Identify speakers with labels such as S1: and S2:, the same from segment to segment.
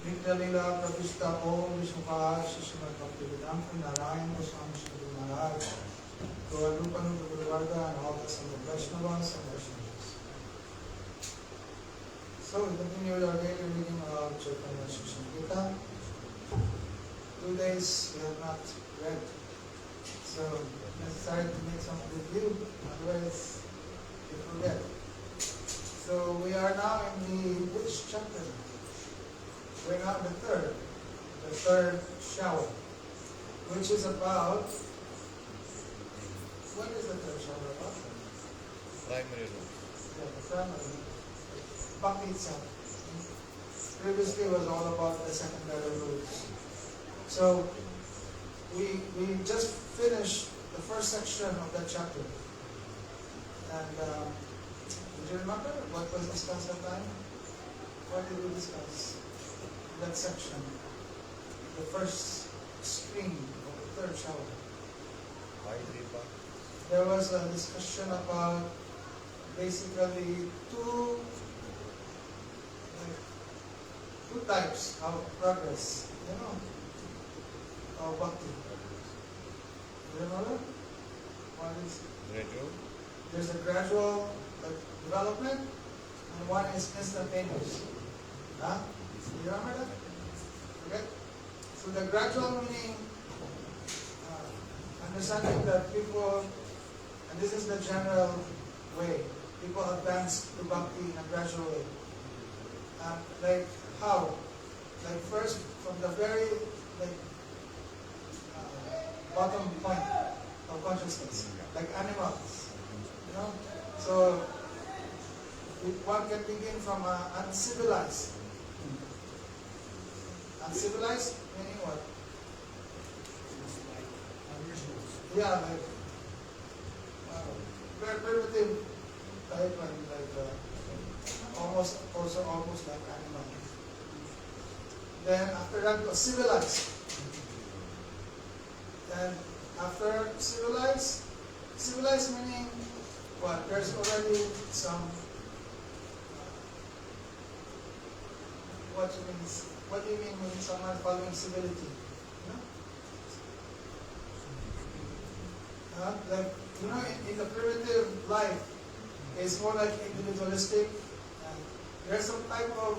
S1: Nityalila Pravishta Om Vishnupa Shishimad Bhakti Vedanta Narayan Goswami Shri Maharaj, Gauranupananda Guruvarga, and all the Sangha Vaishnavas and Vaishnavas. So we continue with our daily reading of Chaitanya Gita. 2 days we have not read, so necessary to make some review, otherwise we forget. So we are now in which chapter? We're now in the third shower, which is about, what is the third shower about?
S2: Primary rule.
S1: Yeah, the primary. Bhakti itself. Previously was all about the secondary rules. So we just finished the first section of that chapter. And do you remember what was discussed at that time? What did we discuss? That section, the first stream of the third shower. There was a discussion about basically two types of progress, of bhakti. You remember? One is
S2: Gradual.
S1: there's a gradual development, and one is instantaneous. Huh? You remember that? Okay? So the gradual meaning, understanding that people, and this is the general way, people advance to bhakti in a gradual way. Like how? Like first, from the very bottom point of consciousness, like animals. So one can begin from uncivilized. Uncivilized meaning what? Yeah, like very primitive type and almost like animal. Then after that, civilized. Then after civilized meaning what? There's already some. What do you mean when someone following civility? In the primitive life, it's more like individualistic. There's some type of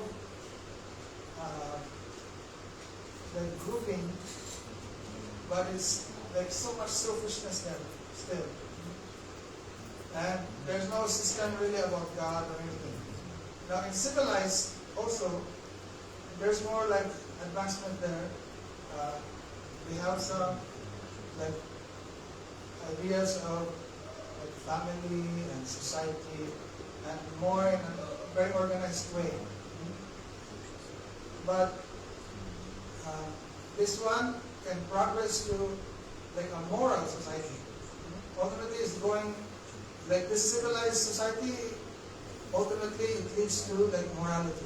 S1: grouping, but it's like so much selfishness there still. And there's no system really about God or anything. Now in civilized also, there's more like advancement there. We have some ideas of family and society, and more in a very organized way. But this one can progress to a moral society. Ultimately, it's going this civilized society. Ultimately, it leads to morality.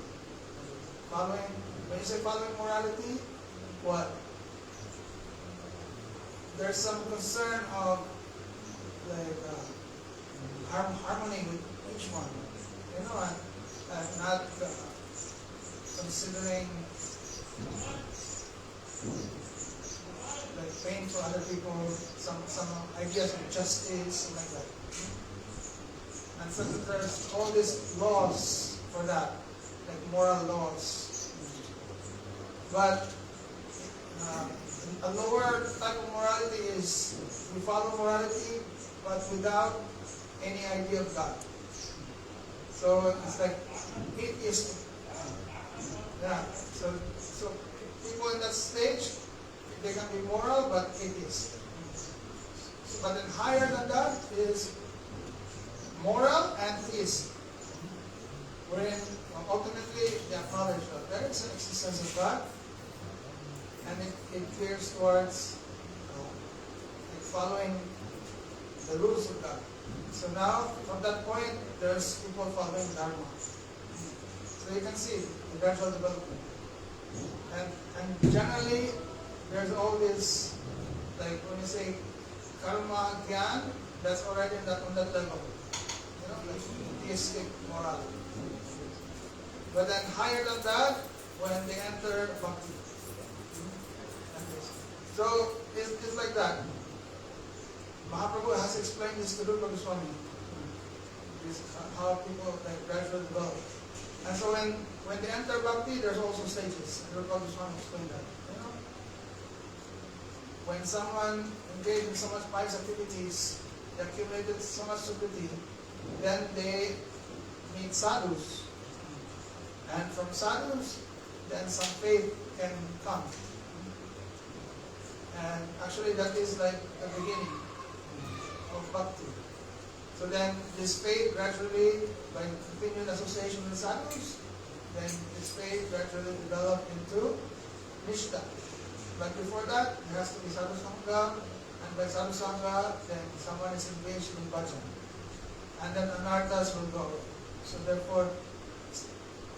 S1: When you say following morality, what? There's some concern of harmony with each one, and not considering pain for other people, some ideas of justice, something like that. And so there's all these laws for that, moral laws. But a lower type of morality is we follow morality, but without any idea of God. So it's like atheistic. Yeah. So people in that stage, they can be moral but atheist. But then higher than that is moral and theist, wherein ultimately they acknowledge that there is an existence of God, and it veers towards following the rules of God. So now, from that point, there's people following Dharma. So you can see the gradual development. And generally, there's all this, when you say karma, gyan, that's already on that level. Theistic morality. But then higher than that when they enter Bhakti. So it's like that. Mahaprabhu has explained this to Rupa Goswami. This is how people like gradually develop. And so when they enter Bhakti, there's also stages. And Rupa Goswami explained that. You know? When someone engaged in so much pious activities, they accumulated so much sukriti, then they meet sadhus. And from sadhus, then some faith can come. And actually that is like the beginning of Bhakti. So then this faith gradually, by continued association with sadhus, then this faith gradually developed into Nishta. But before that, there has to be sadhu sangha, and by sadhu sangha, then someone is engaged in bhajan. And then anarthas will go away. So therefore,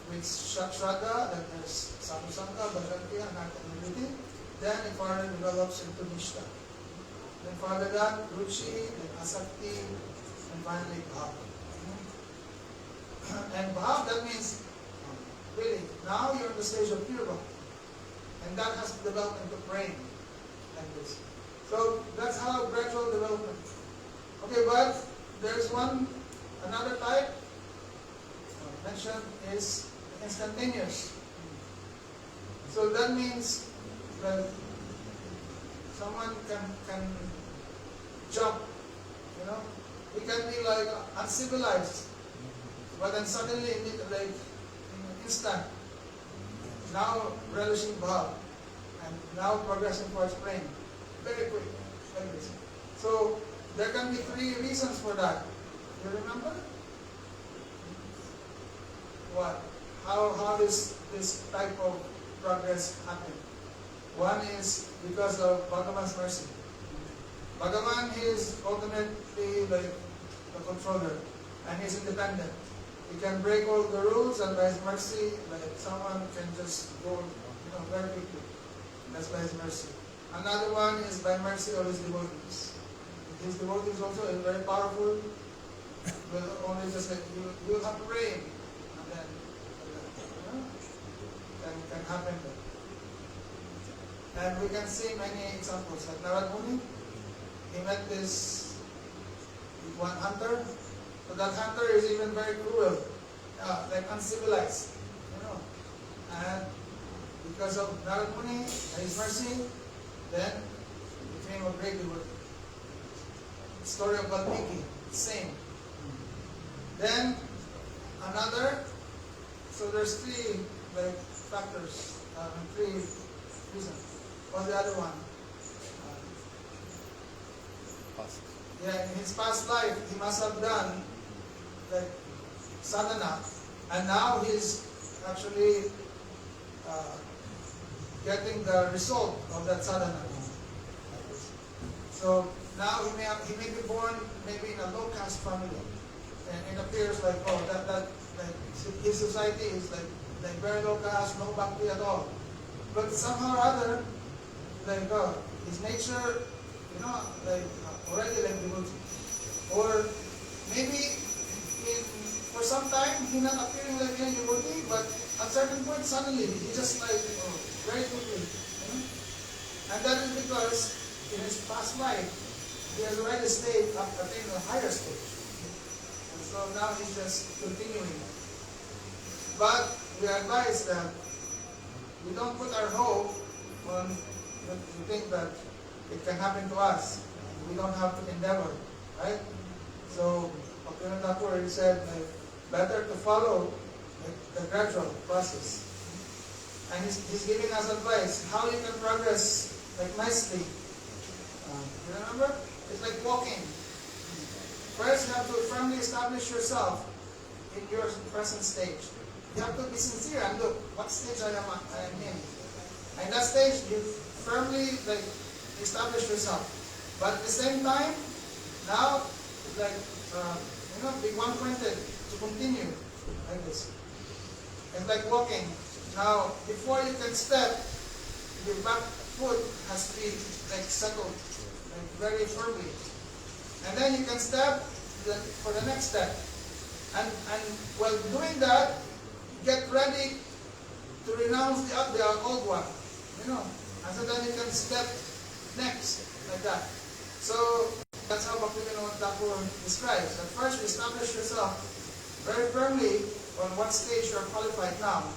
S1: with Shraddha, that there's sadhu sangha, bhajanti, anartha nivritti, then it further develops into Nishta. Then further that, Ruchi, then Asakti, and finally Bhav. And Bhav, that means, really, now you're in the stage of pure Bhakti. And that has to develop into praying, like this. So that's how gradual development. Okay, but there's another type mentioned is instantaneous. So that means that someone can jump, you know. He can be like uncivilized, but then suddenly, like in an instant, now relishing bhav, and now progressing towards praying, very quick, like this. So there can be 3 reasons for that. You remember? What? How does this type of progress happen? One is because of Bhagavan's mercy. Bhagavan is ultimately like the controller, and he's independent. He can break all the rules, and by his mercy, like someone can just go, very quickly. That's by his mercy. Another one is by mercy of his devotees. His devotees also is very powerful. Will only just like you will have to pray, and then can happen. And we can see many examples. Like Narad Muni, he met this one hunter. So that hunter is even very cruel, like uncivilized, And because of Narad Muni and his mercy, then he became a great devotee. Story of Valmiki, same. Then another. So there's 3 like factors, 3 reasons. What's the other one? In his past life, he must have done like sadhana, and now he's actually getting the result of that sadhana. So now he may be born maybe in a low caste family, and it appears like that like his society is like very low caste, no bhakti at all. But somehow or other, like his nature, already like devotee. Or maybe for some time he not appearing like a devotee, but at certain point suddenly he just like very quickly. And that is because in his past life he has already attained a higher stage. And so now he's just continuing. But we advise that we don't put our hope on we think that it can happen to us. We don't have to endeavor, right? So, Bhaktivinoda Thakur said, better to follow the gradual process. And he's giving us advice how you can progress nicely. You remember? It's like walking. First, you have to firmly establish yourself in your present stage. You have to be sincere and look what stage I am in. And that stage, you firmly establish yourself. But at the same time, now, be one-pointed to continue like this. It's like walking. Now, before you can step, your back foot has to be settled, very firmly. And then you can step for the next step. And while doing that, get ready to renounce the old one, you know, and so then you can step next, like that. So that's how Bhakti Thakur describes. At first, you establish yourself very firmly on what stage you are qualified now.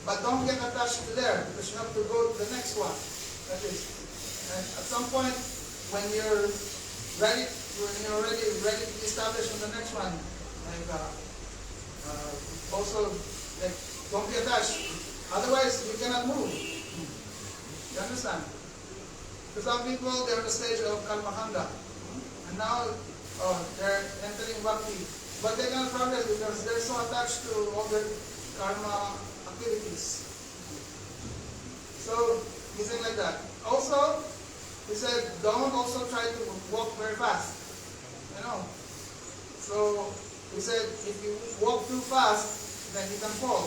S1: But don't get attached to there, because you have to go to the next one. That is, and at some point, when you're ready, ready to be established on the next one, like also, like, don't be attached. Otherwise, you cannot move. You understand? Because some people, they're on the stage of Karmakanda. And now, they're entering Bhakti. But they cannot progress because they're so attached to all their karma activities. So, he said like that. Also, he said, don't also try to walk very fast. You know. So, he said, if you walk too fast, then you can fall.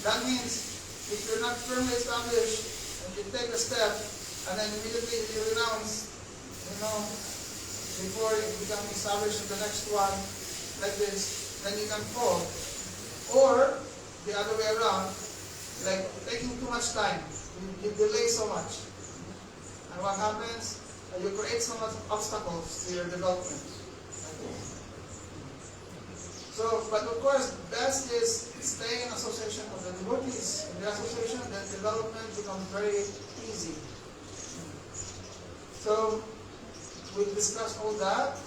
S1: That means, if you're not firmly established, and you take a step, and then immediately you renounce, you know, before you become established in the next one, like this, then you can fall. Or, the other way around, like taking too much time, you delay so much. And what happens? You create so much obstacles to your development. So, but of course, best is stay in association of the devotees. In the association, the development becomes very easy. So, we discussed all that,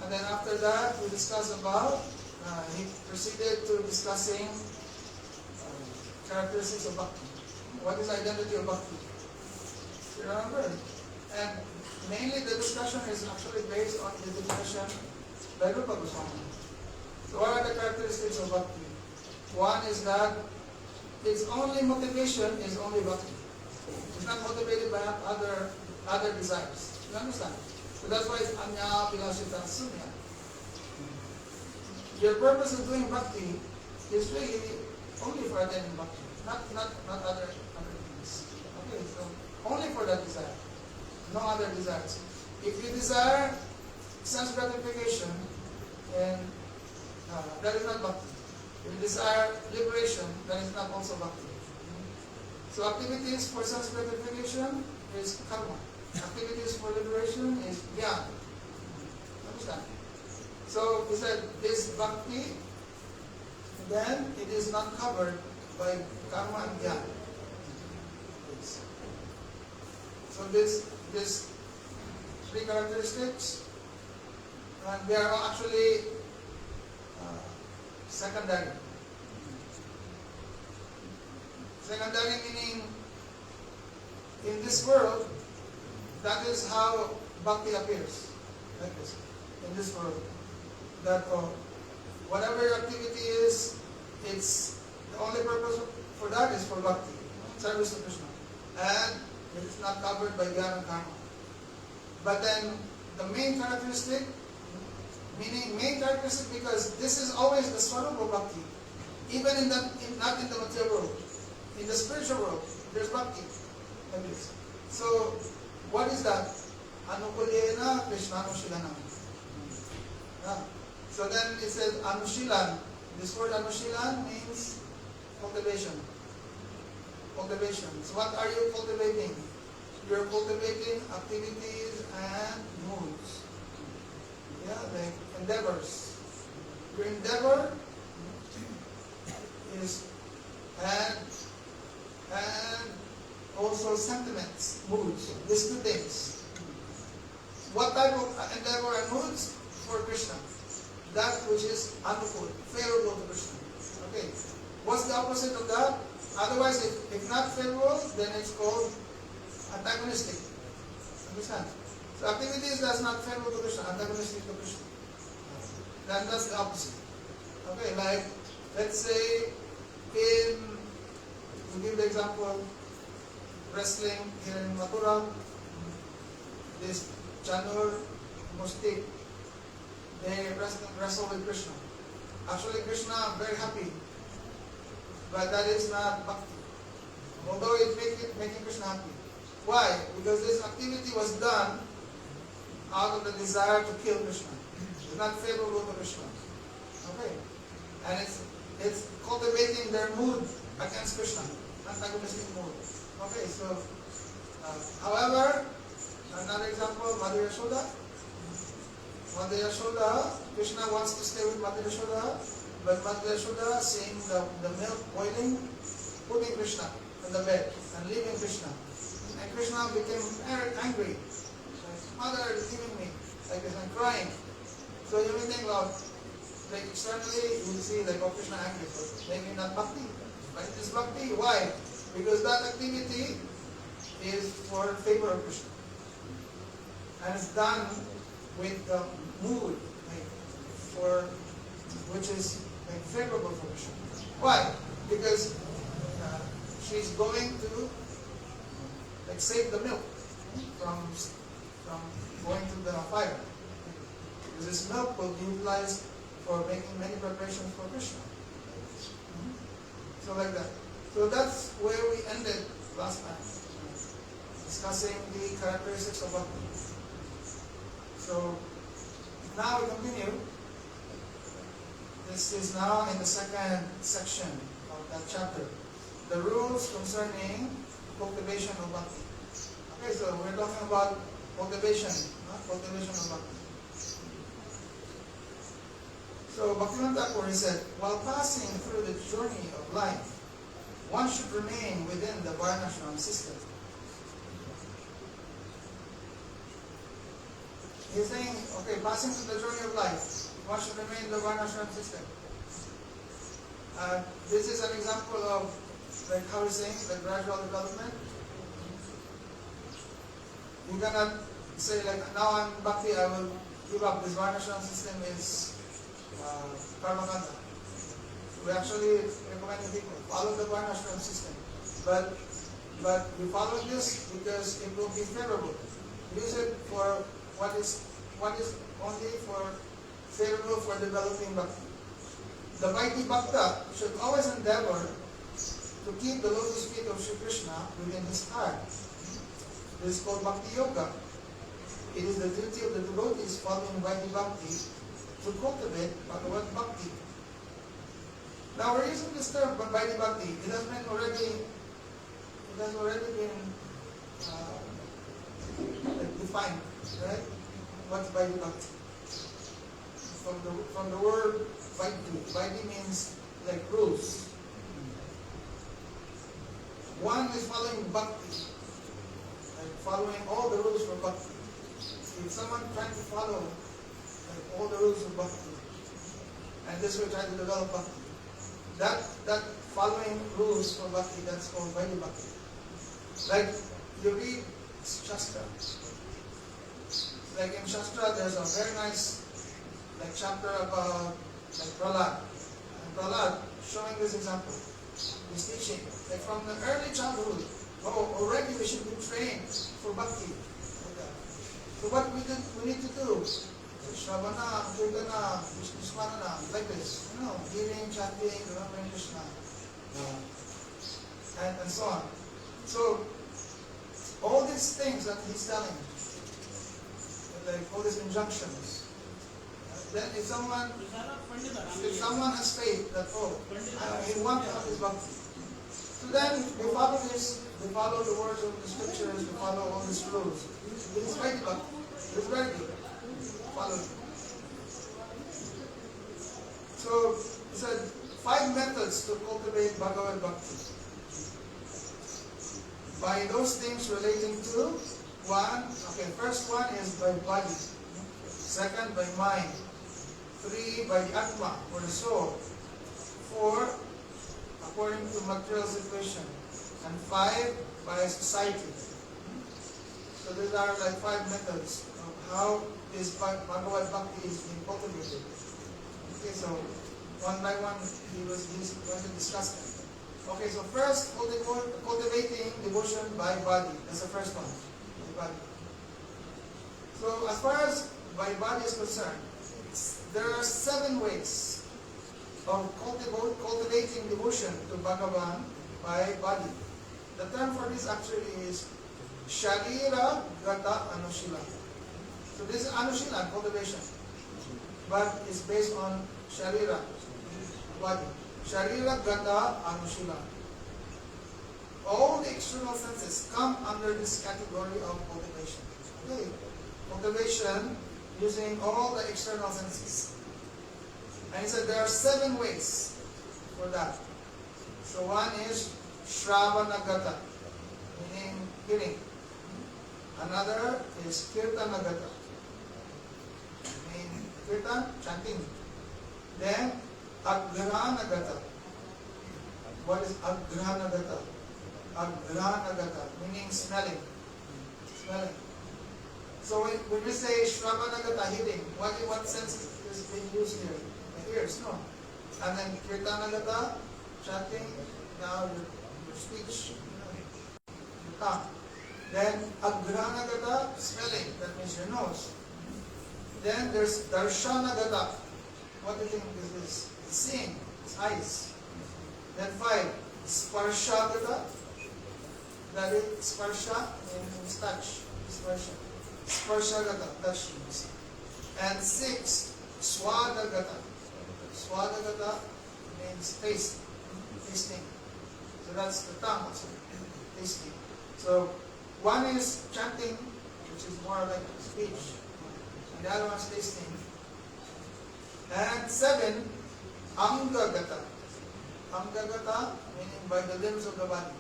S1: and then after that, we discussed about, he proceeded to discussing characteristics of Bhakti. What is the identity of Bhakti? You remember? And mainly the discussion is actually based on the definition by Rupa Goswami. So what are the characteristics of Bhakti? One is that its only motivation is only Bhakti. It's not motivated by other desires. You understand? So that's why it's Anya Pilasita Sunya. Your purpose of doing Bhakti is really only for attaining Bhakti, not other things. Okay, so only for that desire, no other desires. If you desire sense gratification, and that is not Bhakti. If you desire liberation, that is not also Bhakti. So activities for sense gratification is karma. Activities for liberation is jnana. Understand? So he said this Bhakti, then it is not covered by karma and jnana. So this three characteristics, and they are actually secondary. Secondary meaning in this world, that is how Bhakti appears. Like this. In this world. That whatever your activity is, it's the only purpose for that is for Bhakti. Service to Krishna. And it is not covered by jnana and karma. But then the main characteristic, meaning main characteristic because this is always the swarupa of Bhakti. Even not in the material world. In the spiritual world, there's Bhakti. Like this. So, what is that? Anukulyena Krishnanushilanam. So then it says Anushilan. This word Anushilan means cultivation. Cultivation. So what are you cultivating? You're cultivating activities and moods. Yeah, like endeavors. Your endeavor is and also sentiments, moods. These two things. What type of endeavor and moods? For Krishna. That which is anukul, favorable to Krishna. Okay. What's the opposite of that? Otherwise, if not favorable, then it's called antagonistic. Understand? So activities that's not favorable to Krishna, antagonistic to Krishna. Then that's the opposite. Okay, like let's say to give the example, wrestling here in Mathura, this Chanur Mustik, they wrestle with Krishna. Actually, Krishna very happy, but that is not Bhakti. Although it making Krishna happy. Why? Because this activity was done out of the desire to kill Krishna. It's not favorable to Krishna. Okay, and it's cultivating their mood against Krishna, antagonistic mood. Okay, so however, another example, Mother Yashoda. Mother Yashoda, Krishna wants to stay with Mother Yashoda, but Mother Yashoda, seeing the milk boiling, putting Krishna on the bed and leaving Krishna. And Krishna became very angry. Like, Mother is leaving me, like this, and crying. So you may think of, like externally, you will see like, oh, Krishna angry, so maybe not Bhakti. But it is Bhakti. Why? Because that activity is for favor of Krishna. And it's done with the mood, like, which is like favorable for Krishna. Why? Because she's going to like save the milk from going to the fire. Because this milk will be utilized for making many preparations for Krishna. So like that. So that's where we ended last time, discussing the characteristics of Bhakti. So now we continue. This is now in the second section of that chapter. The rules concerning cultivation of Bhakti. Okay, so we're talking about cultivation of Bhakti. So Bhaktivinoda Thakur said, while passing through the journey of life, one should remain within the Varnashram system. He's saying, okay, passing through the journey of life, one should remain in the Varnashram system. This is an example of, like how he's saying, the gradual development. You cannot say, like, now I'm Bhakti, I will give up. This Varnashram system is karmakanda. We actually recommend people follow the Varnashram system. But we follow this because it will be favorable. Use it for what is only for favorable for developing Bhakti. The mighty Bhakta should always endeavor to keep the lotus feet of Sri Krishna within his heart. This is called Bhakti Yoga. It is the duty of the devotees following mighty Bhakti to cultivate Bhagavad Bhakti. Now we're using this term mighty Bhakti. It has already been defined, right? What's mighty Bhakti? From the word Vaidhi means like rules. One is following Bhakti, like following all the rules for Bhakti. If someone trying to follow like all the rules of Bhakti, and this way try to develop Bhakti, that following rules for Bhakti, that's called Vaidhi Bhakti. Like you read Shastra. Like in Shastra, there's a very nice like chapter about like Prahlad. And Prahlad showing this example. He's teaching like from the early childhood. Oh, already we should be trained for Bhakti. Okay. So what we need to do? Shravana, Kirtana, Vishnu-smarana, like this. You know, hearing, chanting, remembering Krishna. And so on. So all these things that he's telling, like all these injunctions. Then if someone has faith that he wants to have this Bhakti, so then they follow this, they follow the words of the scriptures, they follow all these rules. It is very Bhakti. It is very good. Follow it. So he said 5 methods to cultivate Bhagavad Bhakti. By those things relating to first one is by body, second by mind, 3 by the Atma or the soul, 4 according to material situation, and 5 by society. So these are like 5 methods of how this Bhagavad Bhakti is being cultivated. Okay, so one by one he's going to discuss them. Okay, so first, cultivating devotion by body. That's the first one, by body. So as far as by body is concerned, there are 7 ways of cultivating devotion to Bhagavan by body. The term for this actually is Sharira Gata Anushila. So this is Anushila, cultivation, but it's based on Sharira, body. Sharira Gata Anushila. all the external senses come under this category of cultivation. Okay, cultivation using all the external senses. And he said there are 7 ways for that. So one is Shravanagata, meaning hearing. Another is Kirtanagata, meaning Kirtan, chanting. Then Agrahanagata. What is Agrahanagata? Agrahanagata, meaning smelling. Smelling. So when we say Shravanagata, hearing, what sense is being used here? The ears, no. And then Kirtanagata, chanting, now your speech, your tongue. Then Agrahanagata, smelling, that means your nose. Then there's Darshanagata. What do you think this is? It's seeing, it's eyes. Then 5, Sparshagata. That is Sparsha, means touch. Sparsha. Sparshagata, touch. And 6, Swadagata. Swadagata means taste. Tasting. So that's the tongue also. Tasting. So one is chanting, which is more like speech. And the other one is tasting. And 7, Angagata. Angagata meaning by the limbs of the body.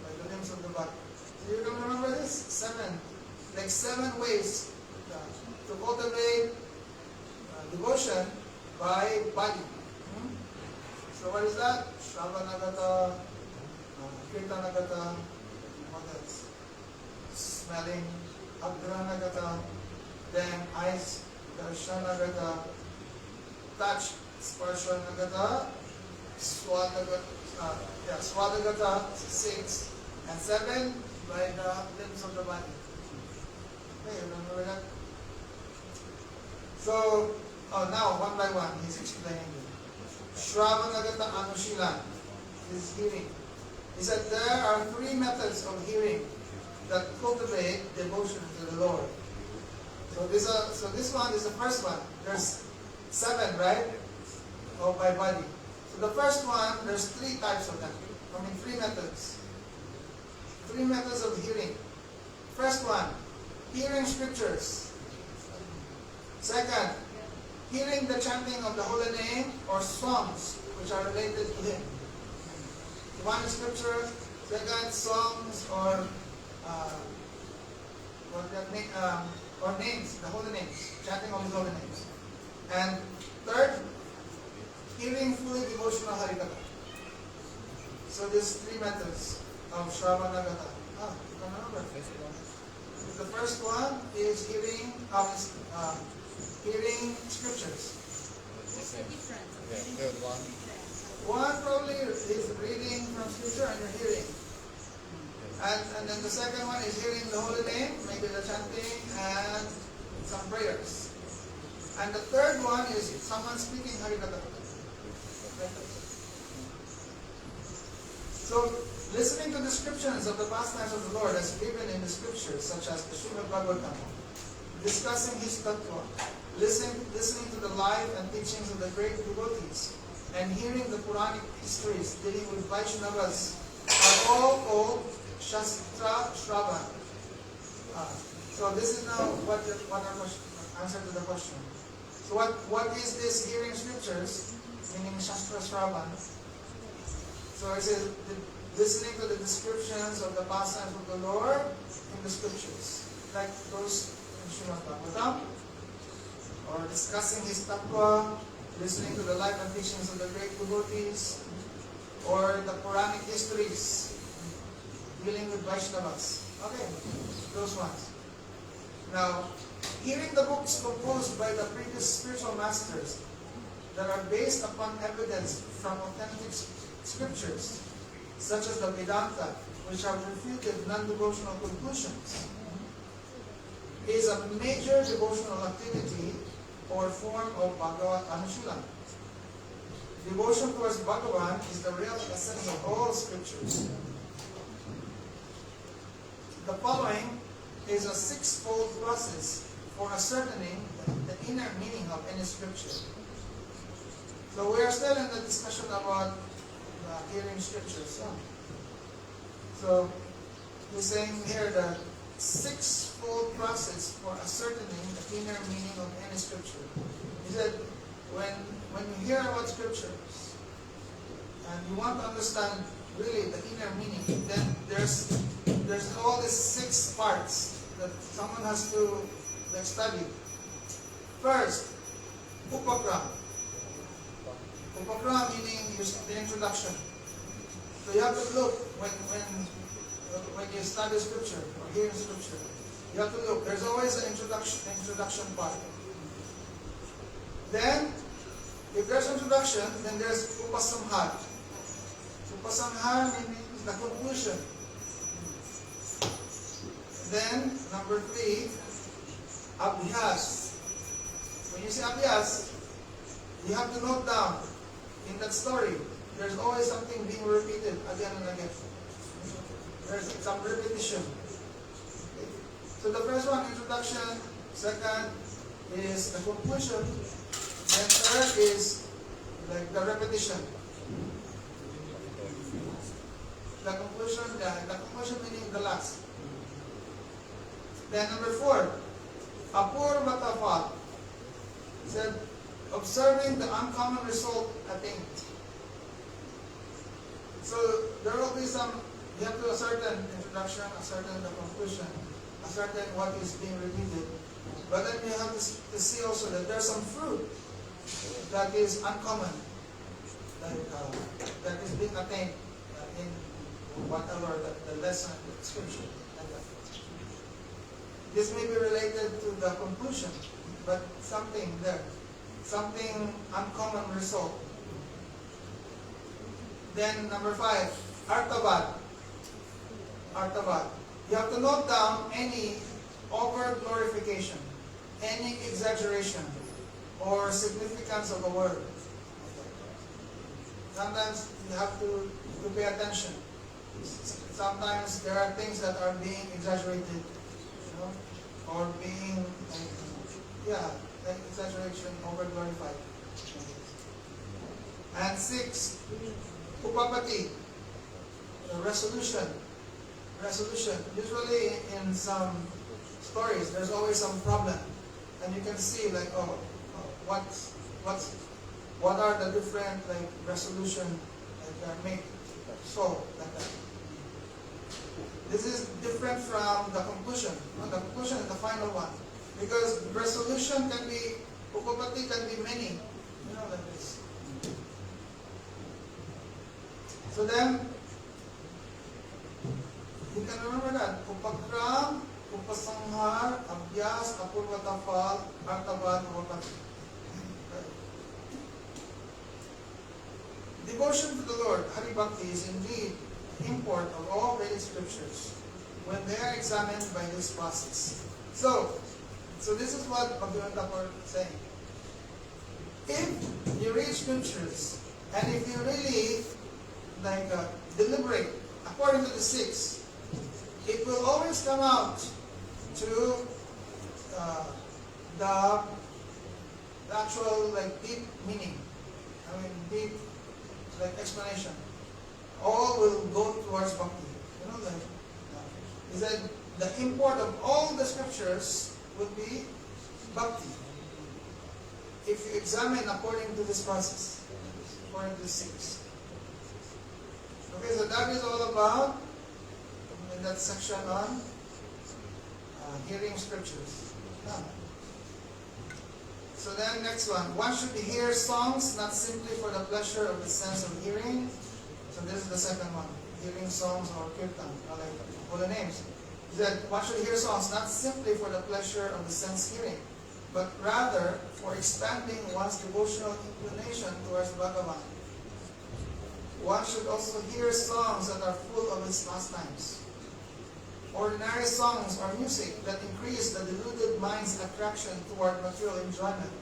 S1: By the limbs of the body. So you can remember this? 7. Like 7 ways to cultivate devotion by body. So what is that? Shravanagata, Kirtanagata, what else? Smelling, Agrahanagata, then eyes, Darshanagata, touch, Sparshanagata, Swadagata, 6, and 7 by the limbs of the body. Okay, you remember that? So, now one by one, he's explaining it. Shravanagata Anushilan is hearing. He said there are 3 methods of hearing that cultivate devotion to the Lord. So this one is the first one. There's 7, right? By body. So the first one, there's 3 types of them. 3 methods. 3 methods of hearing. First one, hearing scriptures. Second, hearing the chanting of the holy name or songs which are related to Him. One is scripture, second songs or names, the holy names, chanting of His holy names. And third, hearing fully devotional Harikatha. So these 3 methods of Shravanagata. You can remember. The first one is hearing scriptures.
S3: What's the difference?
S2: Third one.
S1: One probably is reading from scripture and you're hearing. And then the second one is hearing the holy name, maybe the chanting and some prayers. And the third one is someone speaking Harikatha. So, listening to descriptions of the pastimes of the Lord as given in the scriptures, such as the Srimad Bhagavatam, discussing His tattva, listening to the life and teachings of the great devotees, and hearing the Puranic histories dealing with Vaishnavas are all called Shastra Shravan. So this is now what our answer to the question. So what is this hearing scriptures, meaning Shastra Shravan? So it says listening to the descriptions of the pastimes of the Lord in the scriptures, like those in Srimad Bhagavatam, or discussing His tattva, listening to the life and teachings of the great devotees, or the Puranic histories dealing with Vaishnavas. Okay, those ones. Now, hearing the books composed by the previous spiritual masters that are based upon evidence from authentic scriptures, such as the Vedanta, which have refuted non-devotional conclusions, is a major devotional activity or form of Bhagavat Anushila. Devotion towards Bhagavan is the real essence of all scriptures. The following is a 6-fold process for ascertaining the inner meaning of any scripture. So we are still in the discussion about hearing scriptures. So he's saying here that sixfold process for ascertaining the inner meaning of any scripture. He said, when you hear about scriptures and you want to understand really the inner meaning, then there's all these 6 parts that someone has to study. First, upakram. Upakram meaning the introduction. So you have to look when you study scripture or hear scripture. You have to look. There's always an introduction part. Then, if there's introduction, then there's upasamhar. Upasamhar means the conclusion. Then, number 3, abhyas. When you say abhyas, you have to note down in that story. There's always something being repeated again and again. There's some repetition. Okay. So the first one, introduction. Second is the conclusion. Then third is like the repetition. The conclusion meaning the last. Then number 4, apur matafal. Said, observing the uncommon result attained. So there will be some, you have to ascertain introduction, ascertain the conclusion, ascertain what is being repeated. But then you have to see also that there's some fruit that is uncommon, that is being attained in whatever the lesson, the scripture. This may be related to the conclusion, but something there, something uncommon result. Then number 5, artabat. Artabat. You have to note down any over-glorification, any exaggeration, or significance of a word. Sometimes you have to pay attention. Sometimes there are things that are being exaggerated, or being, like exaggeration, over-glorified. And 6, upapati, resolution. Resolution. Usually in some stories, there's always some problem, and you can see like, what are the different like resolution that are made. So like that. This is different from the conclusion. The conclusion is the final one, because resolution can be, upapati can be many, like this. So then, you can remember that. Upakram, upasanghar, abhyas, apurvatafal, artabat, upapati. Devotion to the Lord, Hari Bhakti, is indeed the import of all Vedic scriptures when they are examined by this process. So this is what Bhaktivinoda Thakur is saying. If you read scriptures, and if you really deliberate according to the 6, it will always come out to the actual deep meaning. Deep explanation. All will go towards Bhakti. He said the import of all the scriptures would be Bhakti. If you examine according to this process, according to the 6. Okay, so that is all about in that section on hearing scriptures. So then next one should hear songs not simply for the pleasure of the sense of hearing. So this is the second one, hearing songs or kirtan, like holy names. He said one should hear songs not simply for the pleasure of the sense hearing, but rather for expanding one's devotional inclination towards Bhagavan. One should also hear songs that are full of its pastimes. Ordinary songs or music that increase the deluded mind's attraction toward material enjoyment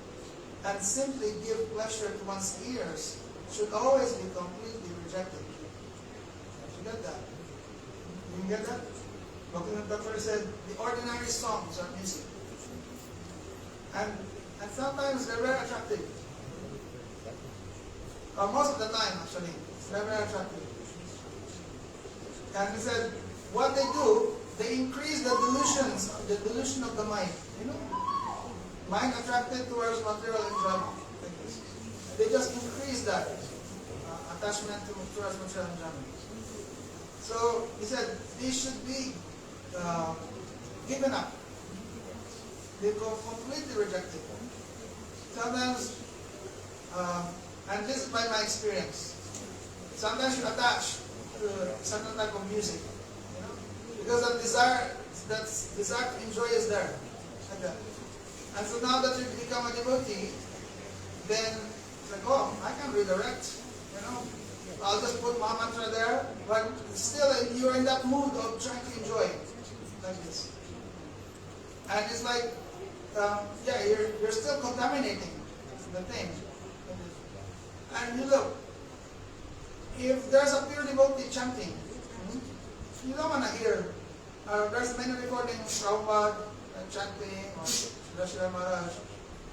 S1: and simply give pleasure to one's ears should always be completely rejected. Did you get that? Did you get that? Bhaktivinoda Thakur said the ordinary songs or music. And sometimes they're very attractive. Most of the time, actually, they're very attractive. And he said, what they do, they increase the delusion of the mind. You know, mind attracted towards material enjoyment. Like this. And they just increase that attachment towards material enjoyment. So he said, these should be given up. They go completely rejected. Sometimes, and this is by my experience, sometimes you attach to a certain type of music, you know, because that desire to enjoy is there. Like that. And so now that you become a devotee, then it's like, oh, I can redirect, you know. I'll just put my mantra there, but still you're in that mood of trying to enjoy it, like this. And it's like, yeah, you're still contaminating the thing. And you look, if there's a pure devotee chanting, you don't want to hear. There's many recordings, Prabhupada chanting, or Srila Maharaj.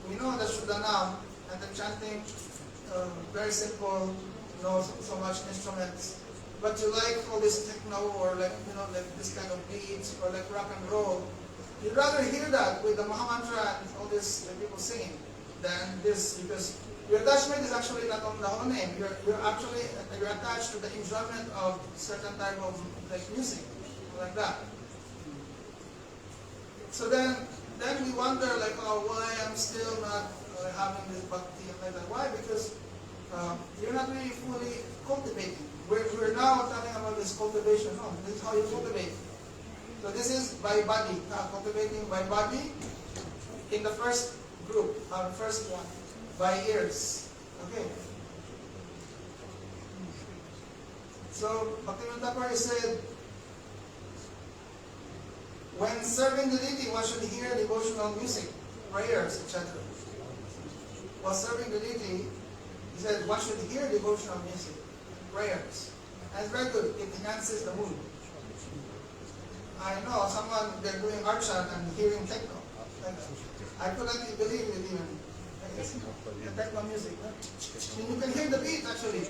S1: We know the Shuddhanam and the chanting, very simple, no so much instruments. But you like all this techno or like, you know, like this kind of beats or like rock and roll. You'd rather hear that with the Mahamantra and all this like people singing than this, because your attachment is actually not on the whole name. You're attached to the enjoyment of certain type of like music, like that. So then we wonder like, oh, why I'm still not having this bhakti and like that. Why? Because you're not really fully cultivating. We're now talking about this cultivation. No, this is how you cultivate. So this is by body, cultivating by body in the first group, the first one, by ears. Okay. So Bhaktivinoda Thakur said, when serving the deity, one should hear devotional music, prayers, etc. While serving the deity, he said one should hear devotional music, prayers. And it's very good. It enhances the mood. I know someone, they're doing archan and hearing techno. I couldn't believe it even. The techno music. And you can hear the beat actually.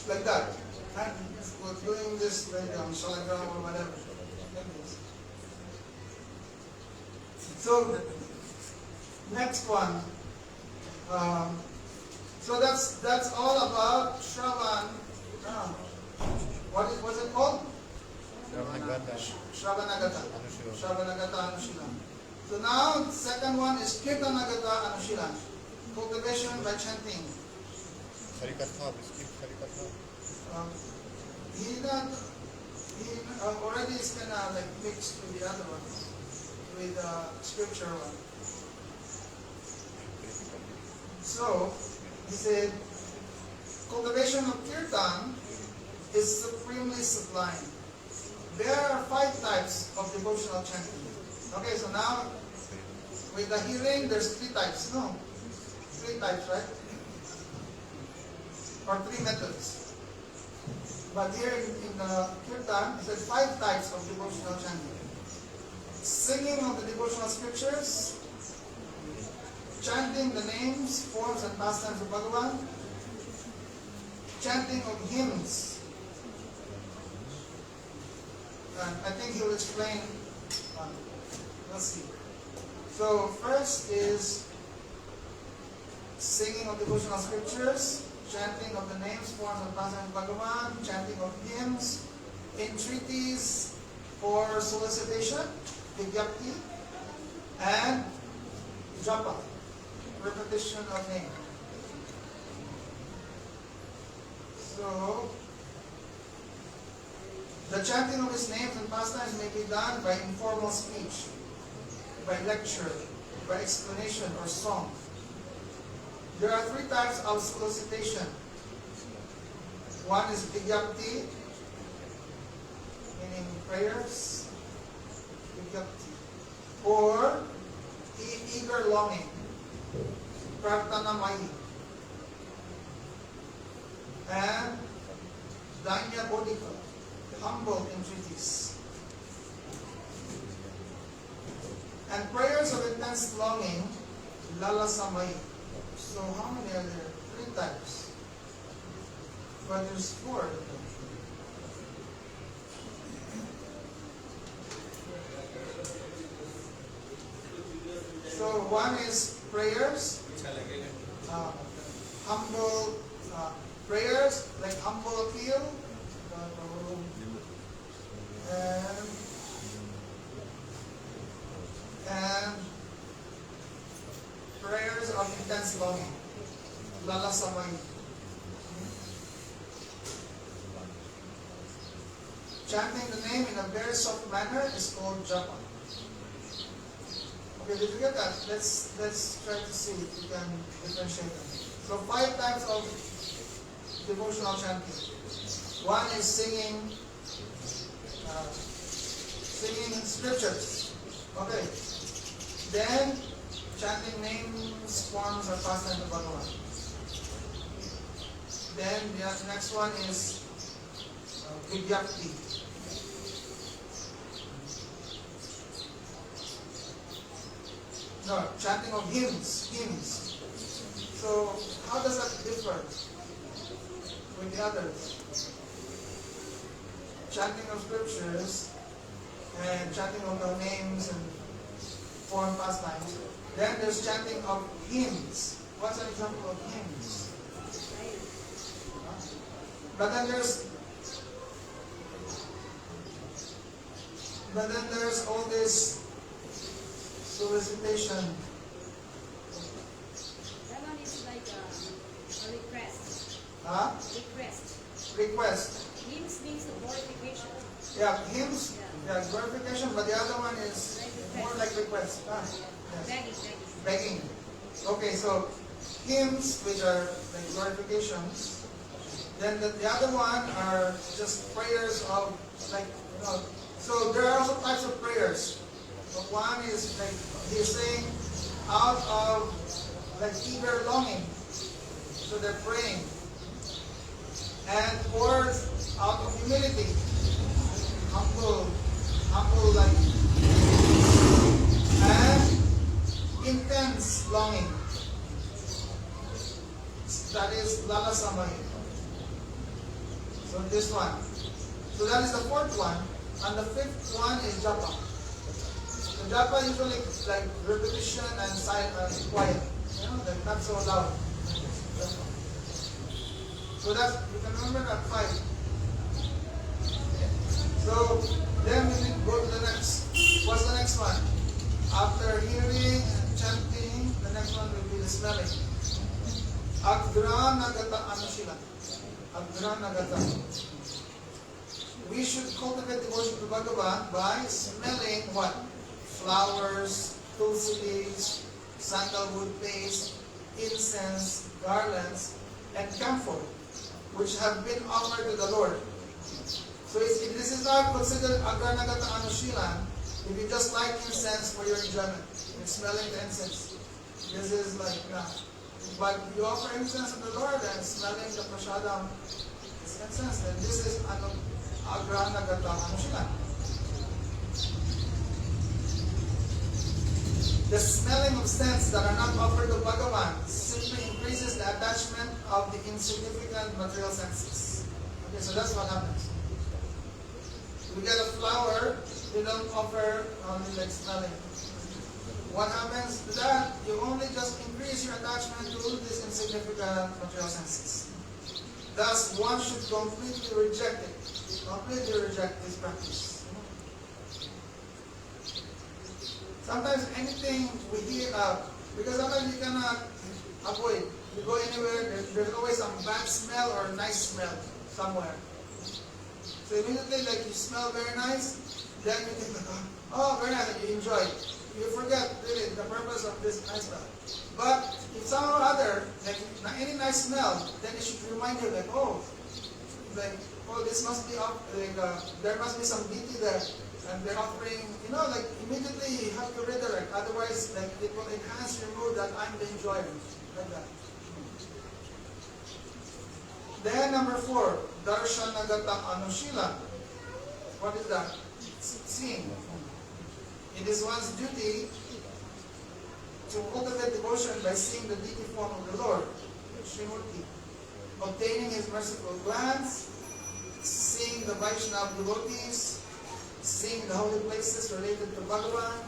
S1: Like that. And we're doing this like shalagram or whatever. Like this. So, next one. So that's all about Shravan. What's it called? Shravanagata. Shravanagata Anushilan. So now, second one is Kirtanagata Anushilan. Cultivation by chanting.
S2: Harikatha, we skip Harikatha.
S1: He already is kind of like mixed with the other ones, with the scripture one. So, he said, cultivation of Kirtan is supremely sublime. There are 5 types of devotional chanting. Okay, so now, with the hearing, there's 3 types. No? 3 types, right? Or 3 methods. But here in the Kirtan, it says 5 types of devotional chanting. Singing of the devotional scriptures, chanting the names, forms, and pastimes of Bhagavan, chanting of hymns. And I think he will explain. Let's see. So first is singing of devotional scriptures, chanting of the names, forms, and pastimes of Bhagavan, chanting of hymns, entreaties for solicitation, vigyapti, and japa, repetition of name. So, the chanting of his names and pastimes may be done by informal speech, by lecture, by explanation or song. There are 3 types of solicitation. One is vigyapti, meaning prayers, vigyapti, or eager longing, prarthanamai, and danya bodhika, humble entreaties. And prayers of intense longing, lalasamai. So how many are there? 3 types. But there's 4. one is prayers, humble prayers, like humble appeal, and prayers of intense longing, lalasamay. Chanting the name in a very soft manner is called japa. Okay, did you get that? Let's try to see if we can differentiate them. So 5 types of devotional chanting. One is singing scriptures. Okay. Then chanting names, forms, or pastimes of Bhagavan. Then the next one is Bhakti. No, chanting of hymns. So how does that differ with the others? Chanting of scriptures and chanting of the names and form pastimes. Then there's chanting of hymns. What's an example of hymns? But then there's all this solicitation.
S3: That one is like a request.
S1: Huh? Request.
S3: Hymns means the glorification.
S1: Yeah, hymns. Yeah, glorification. But the other one is more like request. Yes. Begging. Okay, so hymns, which are like glorifications. Then the other one are just prayers of like, you know. So there are also types of prayers. But one is like he's saying out of like eager longing. So they're praying. And or out of humility. Humble like, and intense longing. That is lalasamay. So this one. So that is the 4th one. And the 5th one is japa. The japa usually like repetition and silent, quiet. You know, like not so loud. So that's, you can remember that 5. So then we need to go to the next. What's the next one? After hearing and chanting, the next one will be the smelling. Agranagata anusila. Agranagata. We should cultivate devotion to Bhagavan by smelling what? Flowers, tulsi leaves, sandalwood paste, incense, garlands, and camphor, which have been offered to the Lord. So this is not considered agranagata anushilan if you just like incense for your enjoyment. You're smelling the incense. This is like, but you offer incense to the Lord and smelling the prasadam is incense, then this is agranagata anushilan. The smelling of scents that are not offered to Bhagavan simply increases the attachment of the insignificant material senses. Okay, so that's what happens. We get a flower, we don't offer only like smelling. What happens to that? You only just increase your attachment to these insignificant material senses. Thus, one should completely reject it. Completely reject this practice. Sometimes anything we hear, because sometimes you cannot avoid. You go anywhere, there's always some bad smell or nice smell somewhere. So immediately, like you smell very nice, then you think, oh, very nice, and you enjoy it. You forget really the purpose of this nice smell. But if somehow or other, like any nice smell, then it should remind you, like, this must be up, like there must be some deity there, and they're offering, like immediately you have to redirect. Otherwise, like it will enhance your mood that I'm the enjoyer, like that. Then number 4, darshanagata anushila. What is that? Seeing. It is one's duty to cultivate devotion by seeing the deity form of the Lord, Srimurti, obtaining his merciful glance, seeing the Vaishnava devotees, seeing the holy places related to Bhagavan,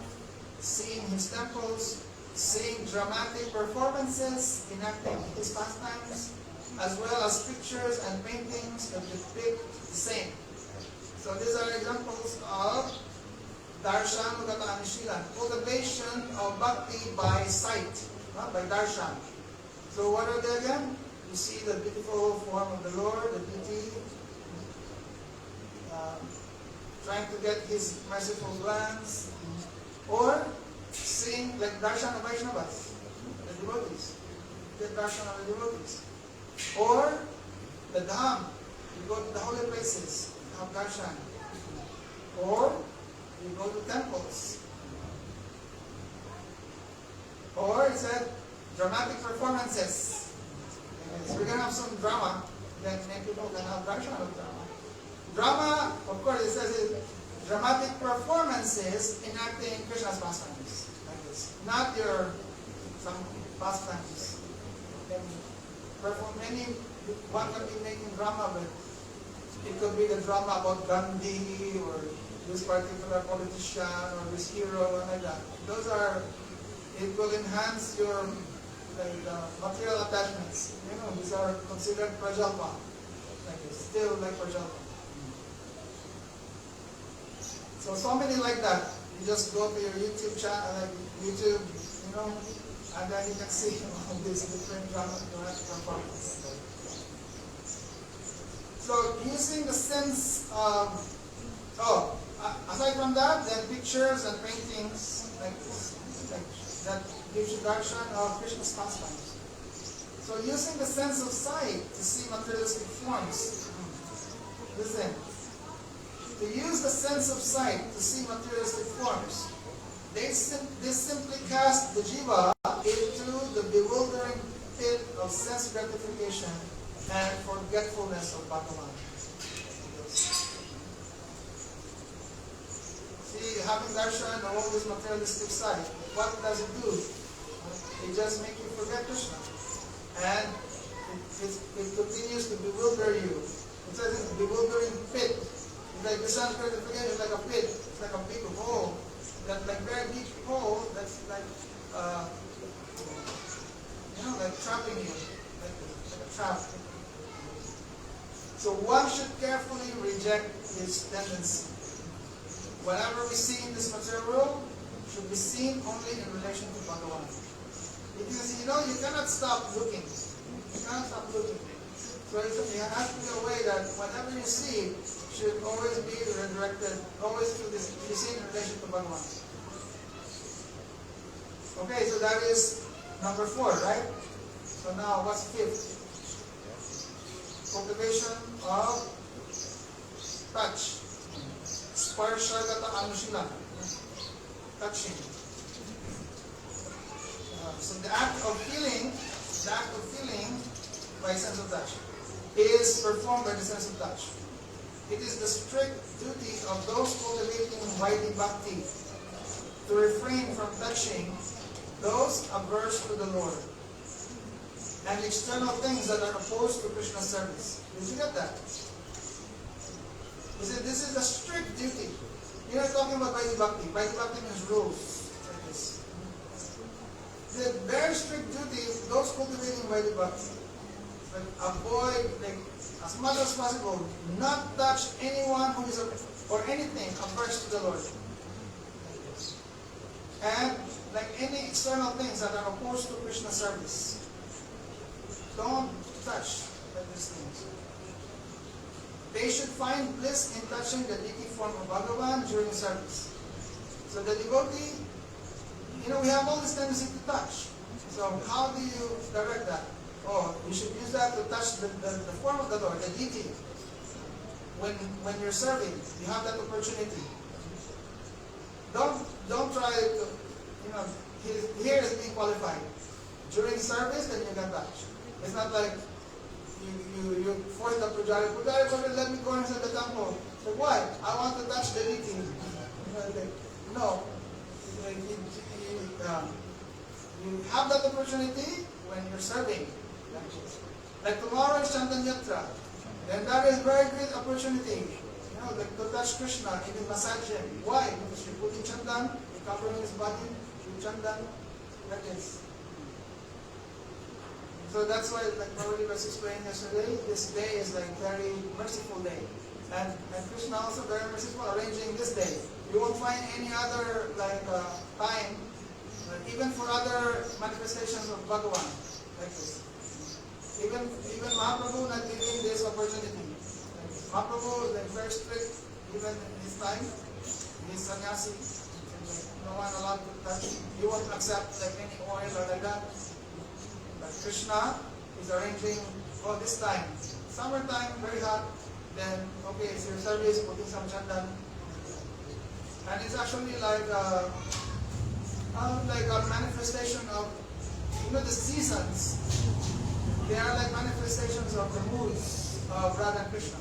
S1: seeing his temples, seeing dramatic performances enacting his pastimes, as well as pictures and paintings that depict the same. So these are examples of darshan gata anushila, cultivation of bhakti by sight, by darshan. So what are they again? You see the beautiful form of the Lord, the beauty, trying to get his merciful glance, or seeing like darshan of Vaishnavas, the devotees, get darshan of the devotees, or the dham, you go to the holy places, have darshan, or you go to temples, or it said dramatic performances. So we're gonna have some drama, then many people can have darshan of drama. Drama, of course, it says dramatic performances enacting Krishna's pastimes. Like this. Not your some pastimes. Many one can be making drama, but it could be the drama about Gandhi or this particular politician or this hero and like that. Those are, it will enhance your material attachments. You know, these are considered prajalpa. Like this, still like prajalpa. So many like that. You just go to your YouTube channel, like YouTube, you know, and then you can see all these different drama performances. So using the sense of, aside from that, then pictures and paintings like that gives you darshan of Krishna's pastimes. So using the sense of sight to see materialistic forms. Listen. To use the sense of sight to see materialistic forms, this simply cast the jiva into the bewildering pit of sense gratification and forgetfulness of Bhagavan. See, having darshan of all this materialistic sight, what does it do? It just makes you forget Krishna. And it continues to bewilder you. It says it's a bewildering pit. Like the sense gratification is like a pit. It's like a big hole. That like very deep hole that's like like trapping you. Like a trap. So one should carefully reject this tendency. Whatever we see in this material world should be seen only in relation to Bhagavan. Because you cannot stop looking. You cannot stop looking. So it has to be a way that whatever you see should always be redirected, always to this, be seen in relation to Bhagavan. Okay, so that is number 4, right? So now, what's 5th? Cultivation of touch. Sparsha gata anushila. Touching. So the act of feeling by sense of touch is performed by the sense of touch. It is the strict duty of those cultivating Vaidhi Bhakti to refrain from touching those averse to the Lord and external things that are opposed to Krishna's service. Did you get that? He said this is a strict duty. You're not talking about Vaidhi Bhakti. Vaidhi Bhakti means rules. Like this. The very strict duty of those cultivating Vaidhi Bhakti. Like avoid, as much as possible, not touch anyone who is or anything averse to the Lord. And like any external things that are opposed to Krishna service. Don't touch these things. They should find bliss in touching the deity form of Bhagavan during service. So the devotee, we have all this tendency to touch. So how do you direct that? Oh, you should use that to touch the form of the Lord, the deity. When you're serving, you have that opportunity. Don't try to, here is being qualified. During service, then you can touch. It's not like you force the pujari, let me go inside the temple. So why? I want to touch the deity. No. You have that opportunity when you're serving. Like tomorrow is Chandan Yatra. Then that is very great opportunity. To touch Krishna, even massage him. Why? Because you're putting Chandan, you're covering his body with Chandan. Like this. So that's why, like Prabhupada was explaining yesterday, this day is like very merciful day. And Krishna also very merciful arranging this day. You won't find any other time, even for other manifestations of Bhagavan, like this. Even Mahaprabhu not giving this opportunity. Mahaprabhu is very strict, even in his time. He's sannyasi. No one allowed to touch. He won't accept like any oil or like that. But Krishna is arranging all this time. Summertime, very hot. Then, okay, it's your service, putting some chandan. And it's actually like a manifestation of, the seasons. They are like manifestations of the moods of Radha and Krishna.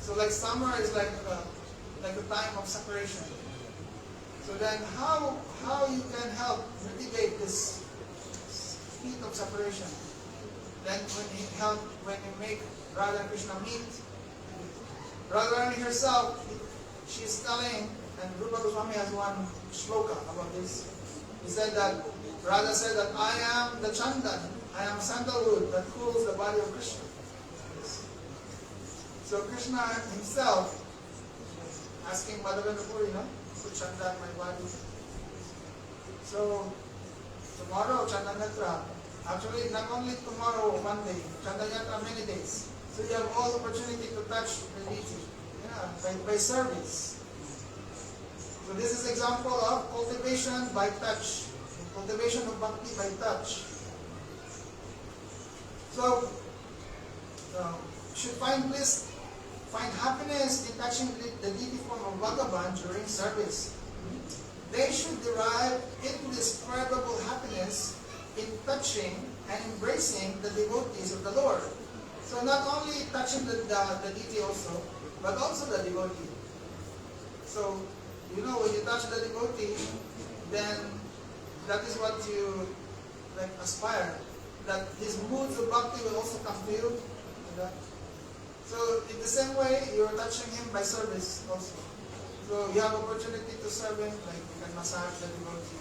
S1: So like summer is like a time of separation. So then how you can help mitigate this heat of separation? Then when you make Radha and Krishna meet, Radharani herself, she's telling, and Rupa Goswami has one shloka about this. He said that, Radha said that I am the chandan, I am sandalwood that cools the body of Krishna. So Krishna himself asking Madhavendra Puri, put chandan in my body. So tomorrow Chandanatra, actually not only tomorrow, Monday, Chandanatra many days. So you have all opportunity to touch the deity, by service. So this is example of cultivation by touch, cultivation of bhakti by touch. So should find bliss, find happiness in touching the deity form of Bhagavan during service. They should derive indescribable happiness in touching and embracing the devotees of the Lord. So not only touching the deity also, but also the devotee. So, when you touch the devotee, then that is what you aspire. That his moods of bhakti will also come to you. So in the same way, you are touching him by service also. So you have opportunity to serve him, like you can massage the devotee,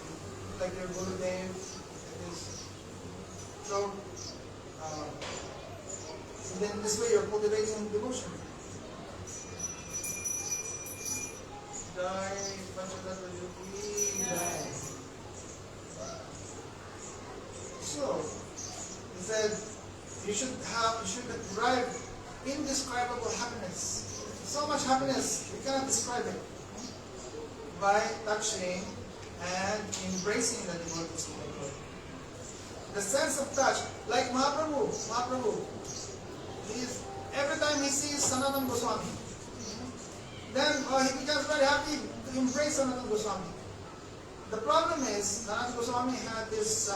S1: like your Gurudev, like this. So, then this way you're cultivating devotion. Jai Panchatattva Yogi Jai. So, he said, you should derive indescribable happiness. So much happiness, you cannot describe it. By touching and embracing the devotees of the Lord. The sense of touch, like Mahaprabhu, every time he sees Sanatana Goswami, then he becomes very happy to embrace Sanatana Goswami. The problem is, Sanatana Goswami had this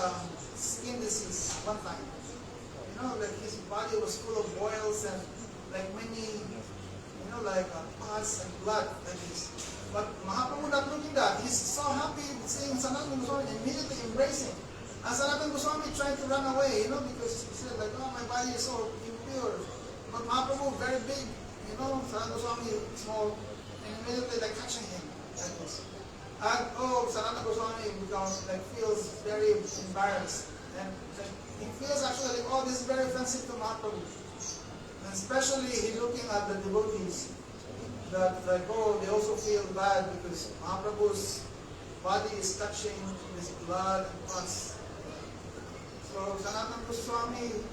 S1: skin disease one time. His body was full of boils and many, pus and blood like this. But Mahaprabhu not looking that. He's so happy seeing Sanatana Goswami, immediately embracing. And Sanatana Goswami tried to run away, because he said my body is so impure. But Mahaprabhu very big, Sanatana Goswami small, and immediately catching him like this. And Sanatana Goswami feels very embarrassed. And he feels actually this is very offensive to Mahaprabhu. And especially he looking at the devotees. That they also feel bad because Mahaprabhu's body is touching this blood and pus. So Sanatana Goswami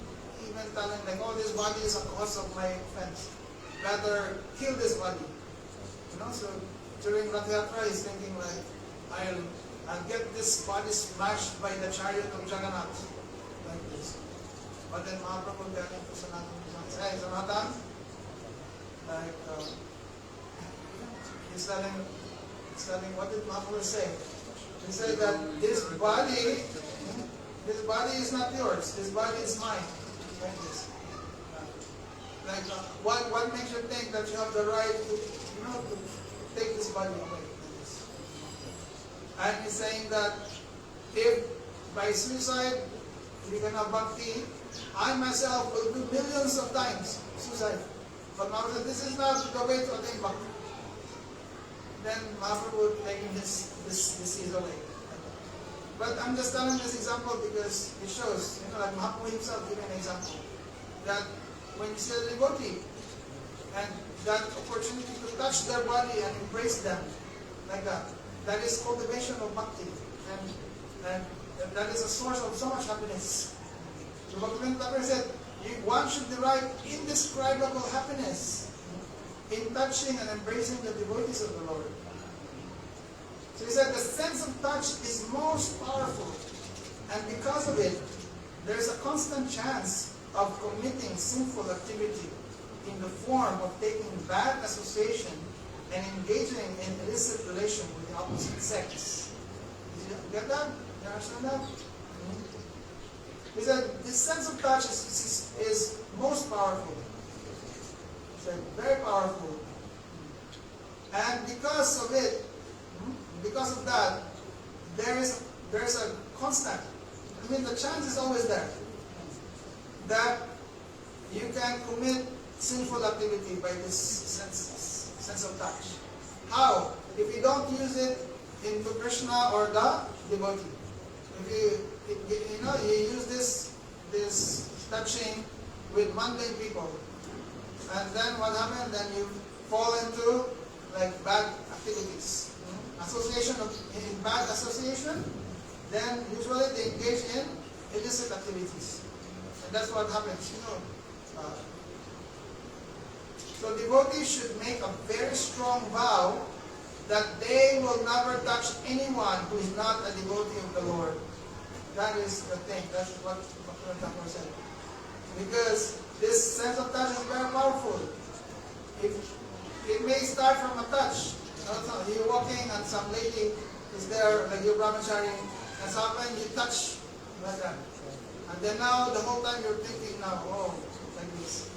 S1: even telling this body is a cause of my offense. Rather kill this body. So during Rath Yatra he's thinking I'll get this body smashed by the chariot of Jagannath. Like this. But then Mahaprabhu telling to Sanatana Goswami, hey Sanatana, he's telling, what did Mahaprabhu say? He said that this body is not yours. This body is mine. Like this. What makes you think that you have the right to take this body away? Like this. And he's saying that if by suicide you can have bhakti, I myself will do millions of times suicide. But Mahaprabhu said, this is not the way to attain bhakti. Then Mahaprabhu taking this disease away. But I'm just telling this example because it shows, like Mahaprabhu himself giving an example, that when you see a devotee, and that opportunity to touch their body and embrace them, like that is cultivation of bhakti, and that is a source of so much happiness. So Bhakti Thakur said, one should derive indescribable happiness in touching and embracing the devotees of the Lord. So he said the sense of touch is most powerful, and because of it, there is a constant chance of committing sinful activity in the form of taking bad association and engaging in illicit relation with the opposite sex. Did you get that? You understand that? He said this sense of touch is most powerful. He said very powerful. And because of it, because of that, there's a constant. I mean, the chance is always there that you can commit sinful activity by this sense of touch. How? If you don't use it into Krishna or the devotee. If you use this touching with mundane people, and then what happens? Then you fall into like bad activities. In bad association, then usually they engage in illicit activities. And that's what happens, So devotees should make a very strong vow that they will never touch anyone who is not a devotee of the Lord. That is the thing. That's what Bhakti Thakur said. Because this sense of touch is very powerful. It may start from a touch. You're walking and some lady is there, like your brahmachari, and sometimes you touch like that. And then now the whole time you're thinking now, oh, like this.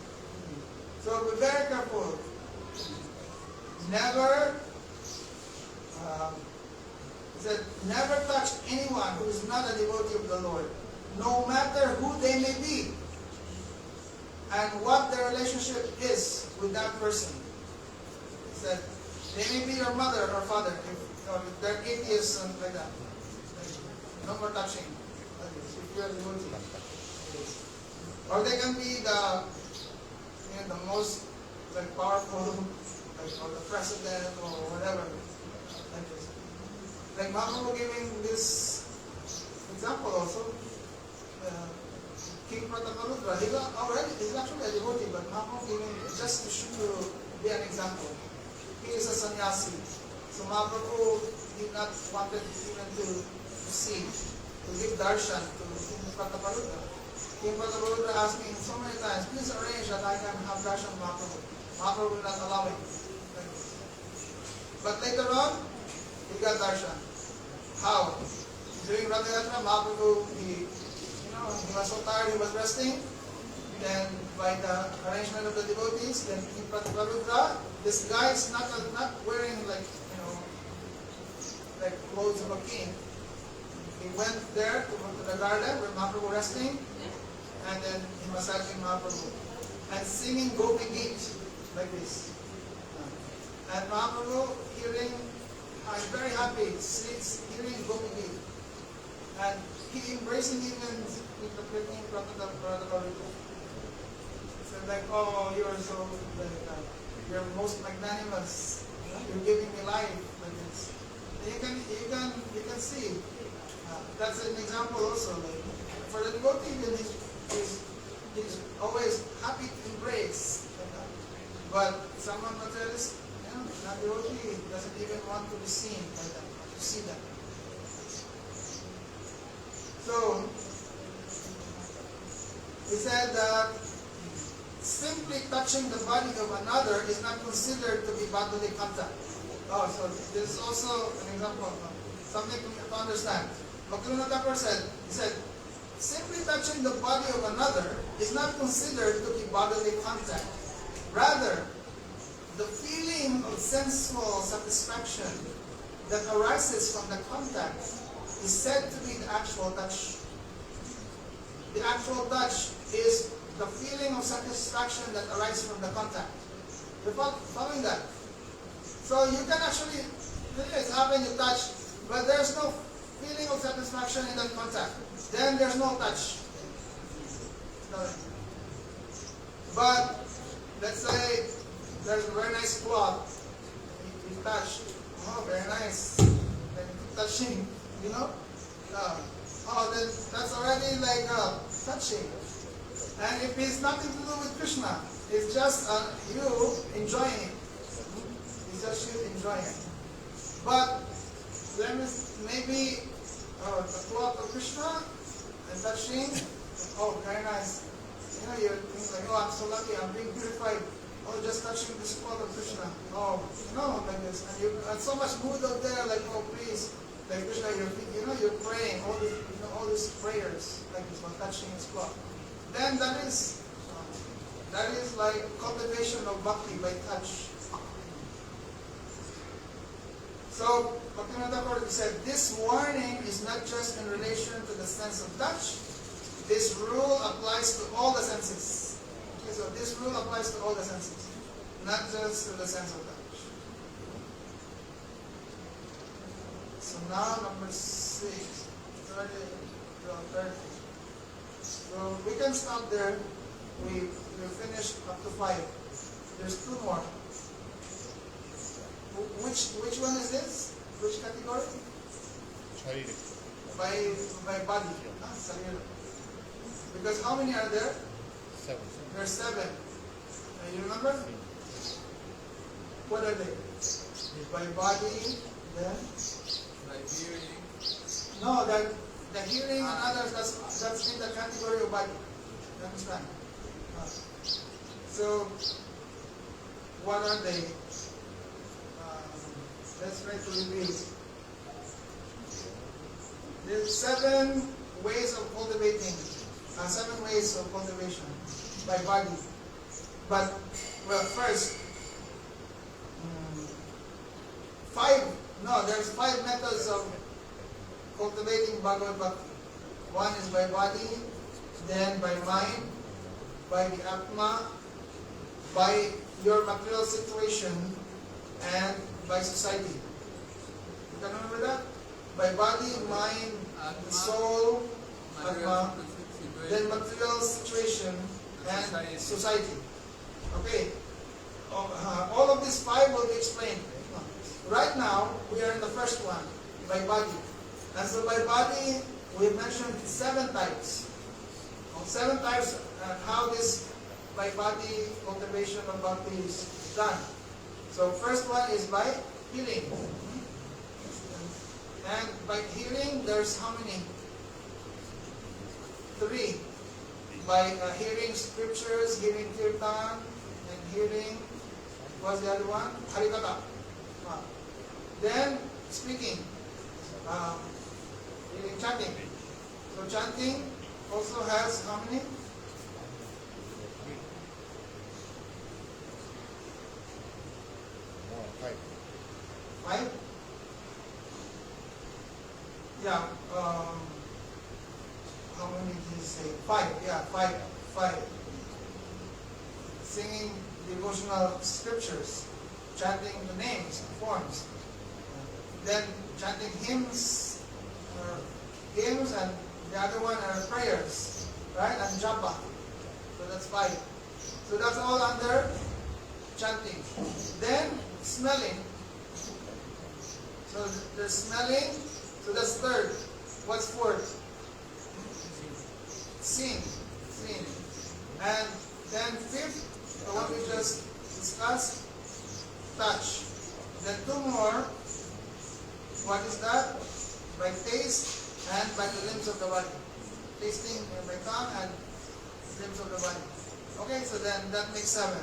S1: So be very careful. Never, never touch anyone who is not a devotee of the Lord, no matter who they may be, and what their relationship is with that person. He said, they may be your mother or father, if they're atheists and like that. No more touching. If you are a devotee. Or they can be the most like powerful, like, or the president or whatever. Like this. Like Mahaprabhu giving this example also. King Prataparudra, he's actually a devotee, but Mahaprabhu giving just to be an example. He is a sannyasi. So Mahaprabhu did not want even to see, to give darshan to King Prataparudra. King Prataparudra asked me so many times, please arrange that I can have darshan Mahaprabhu. Mahaprabhu will not allow it. But later on, he got darshan. How? During Ratha Yatra, Mahaprabhu, he was so tired, he was resting. Then by the arrangement of the devotees, then King Prataparudra, this guy is not wearing like clothes of a king. He went there to the garden where Mahaprabhu was resting, and then he massaging Mahaprabhu and singing Gopi Geet like this. And Mahaprabhu hearing, I'm very happy, hearing Gopi Geet, and he embracing even with the King Prataparudra. Like, oh, you are so, you're most magnanimous. You're giving me life like this. And you can see. That's an example also. Like, for the devotee, he's always happy to embrace. But someone materialist, not devotee, doesn't even want to be seen like that, to see that. So he said that simply touching the body of another is not considered to be bodily contact. Oh, so this is also an example of something to understand. Bhakti Thakur said, simply touching the body of another is not considered to be bodily contact. Rather, the feeling of sensual satisfaction that arises from the contact is said to be the actual touch. The actual touch is the feeling of satisfaction that arises from the contact. You're following that? So you can actually, it's happen, you touch, but there's no feeling of satisfaction in that contact, then there's no touch. But let's say there's a very nice cloth, you touch, oh, very nice, then you keep touching, you know? Then that's already like touching. And if it's nothing to do with Krishna, it's just you enjoying it. It's just you enjoying it. But then maybe the cloth of Krishna and touching, oh, very nice. You know, you think like, oh, I'm so lucky, I'm being purified. Oh, just touching this cloth of Krishna. Oh, you know, like this. And you have so much mood out there, like, oh, please. Like Krishna, you're praying, all these prayers, like this one, touching his cloth. Then that is like cultivation of bhakti by touch. So, Bhaktivinoda Thakur said, this warning is not just in relation to the sense of touch. This rule applies to all the senses. Okay, so this rule applies to all the senses, not just to the sense of touch. So now number 6, 30. So we can stop there. We finished up to 5. There's 2 more. Which one is this? Which category?
S2: Sharira.
S1: By body. Sarira. Because how many are there?
S2: 7.
S1: There are 7. You remember? What are they? By body, then?
S4: By hearing.
S1: No, the hearing and others, that's in the category of body. You understand? So, what are they? Let's try to review. There's 7 ways of cultivating, 7 ways of cultivation by body. But, well, first, there's 5 methods of cultivating Bhagavad Bhakti. One is by body, then by mind, by the Atma, by your material situation, and by society. You can remember that? By body, mind, soul, Atma, then material situation, and society. Okay? All of these 5 will be explained. Right now, we are in the first one, by body. And so by body, we mentioned 7 types. 7 types how this by body cultivation of bhakti is done. So first one is by hearing. And by hearing, there's how many? 3. By hearing scriptures, hearing kirtan, and hearing, what's the other one? Harikatha. Then speaking, hearing chanting. So chanting also has how many? 5? Yeah. How many did you say? 5. Yeah, 5. Singing devotional scriptures, chanting the names and forms. Then chanting hymns, and the other one are prayers, right? And japa. So that's 5. So that's all under chanting. Then smelling. So there's smelling. So that's 3rd. What's 4th? Seeing. And then 5th, the one we just discussed, touch. Then 2 more. What is that? By taste and by the limbs of the body. Tasting by tongue and limbs of the body. Okay, so then that makes 7.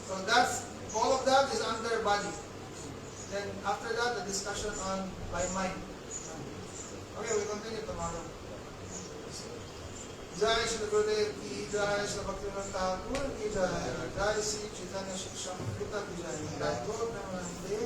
S1: So that's, all of that is under body. Then after that, the discussion on by mind. Okay, we continue tomorrow. Jai Shri Gurudev ki Jai, Shri Bhaktivinoda Thakur ki Jai, Jai Shri Chaitanya Shiksha Amrita ki Jai, Jai Gaur Premanande.